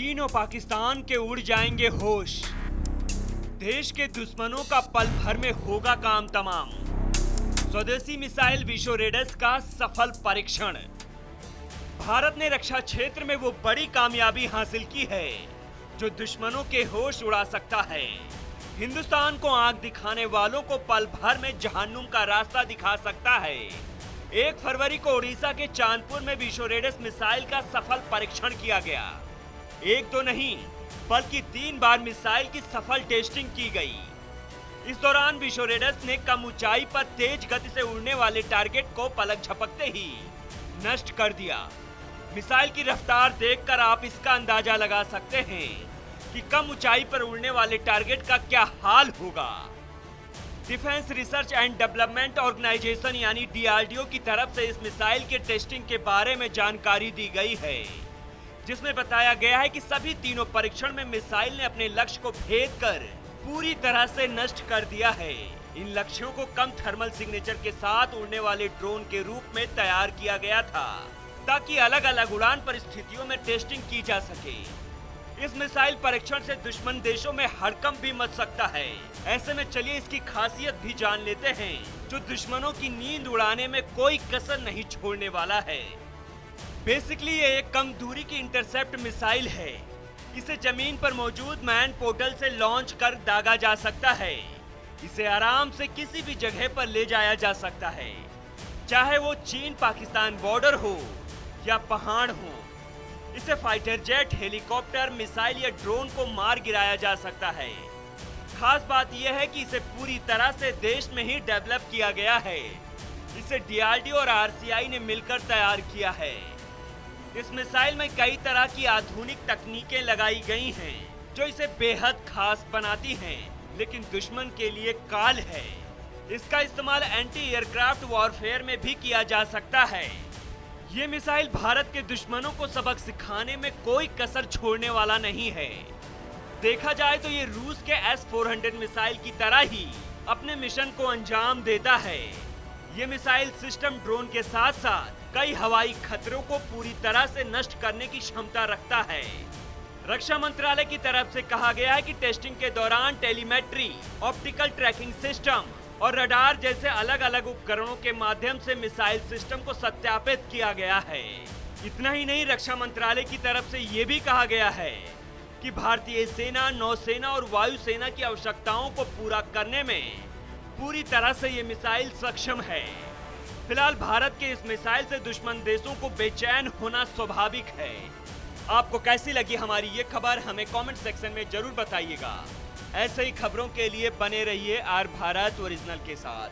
चीन और पाकिस्तान के उड़ जाएंगे होश। देश के दुश्मनों का पल भर में होगा काम तमाम। स्वदेशी मिसाइल विशोरेडस का सफल परीक्षण। भारत ने रक्षा क्षेत्र में वो बड़ी कामयाबी हासिल की है जो दुश्मनों के होश उड़ा सकता है। हिंदुस्तान को आंख दिखाने वालों को पल भर में जहन्नुम का रास्ता दिखा सकता है। 1 फरवरी को ओडिशा के चांदपुर में विशोरेडस मिसाइल का सफल परीक्षण किया गया। एक तो नहीं बल्कि 3 बार मिसाइल की सफल टेस्टिंग की गई। इस दौरान विशोरेडस ने कम ऊंचाई पर तेज गति से उड़ने वाले टारगेट को पलक झपकते ही नष्ट कर दिया। मिसाइल की रफ्तार देखकर आप इसका अंदाजा लगा सकते हैं कि कम ऊंचाई पर उड़ने वाले टारगेट का क्या हाल होगा। Defence research and development organisation यानी DRDO की तरफ से इस मिसाइल के टेस्टिंग के बारे में जानकारी दी गई है, जिसमें बताया गया है कि सभी तीनों परीक्षण में मिसाइल ने अपने लक्ष्य को भेद कर पूरी तरह से नष्ट कर दिया है। इन लक्ष्यों को कम थर्मल सिग्नेचर के साथ उड़ने वाले ड्रोन के रूप में तैयार किया गया था ताकि अलग अलग उड़ान परिस्थितियों में टेस्टिंग की जा सके। इस मिसाइल परीक्षण से दुश्मन देशों में हड़कंप भी मच सकता है। ऐसे में चलिए इसकी खासियत भी जान लेते हैं जो दुश्मनों की नींद उड़ाने में कोई कसर नहीं छोड़ने वाला है। बेसिकली ये एक कम दूरी की इंटरसेप्ट मिसाइल है। इसे जमीन पर मौजूद मैन पोर्टल से लॉन्च कर दागा जा सकता है। इसे आराम से किसी भी जगह पर ले जाया जा सकता है, चाहे वो चीन पाकिस्तान बॉर्डर हो या पहाड़ हो। इसे फाइटर जेट, हेलीकॉप्टर, मिसाइल या ड्रोन को मार गिराया जा सकता है। खास बात यह है कि इसे पूरी तरह से देश में ही डेवलप किया गया है। इसे DRDO और RCI ने मिलकर तैयार किया है। इस मिसाइल में कई तरह की आधुनिक तकनीकें लगाई गई हैं जो इसे बेहद खास बनाती हैं, लेकिन दुश्मन के लिए काल है। इसका इस्तेमाल एंटी एयरक्राफ्ट वॉरफेयर में भी किया जा सकता है। ये मिसाइल भारत के दुश्मनों को सबक सिखाने में कोई कसर छोड़ने वाला नहीं है। देखा जाए तो ये रूस के S-400 मिसाइल की तरह ही अपने मिशन को अंजाम देता है। ये मिसाइल सिस्टम ड्रोन के साथ साथ कई हवाई खतरों को पूरी तरह से नष्ट करने की क्षमता रखता है। रक्षा मंत्रालय की तरफ से कहा गया है कि टेस्टिंग के दौरान टेलीमेट्री, ऑप्टिकल ट्रैकिंग सिस्टम और रडार जैसे अलग अलग उपकरणों के माध्यम से मिसाइल सिस्टम को सत्यापित किया गया है। इतना ही नहीं, रक्षा मंत्रालय की तरफ से ये भी कहा गया है कि भारतीय सेना, नौसेना और वायुसेना की आवश्यकताओं को पूरा करने में पूरी तरह से ये मिसाइल सक्षम है। फिलहाल भारत के इस मिसाइल से दुश्मन देशों को बेचैन होना स्वाभाविक है। आपको कैसी लगी हमारी ये खबर, हमें कमेंट सेक्शन में जरूर बताइएगा। ऐसे ही खबरों के लिए बने रहिए आर भारत ओरिजिनल के साथ।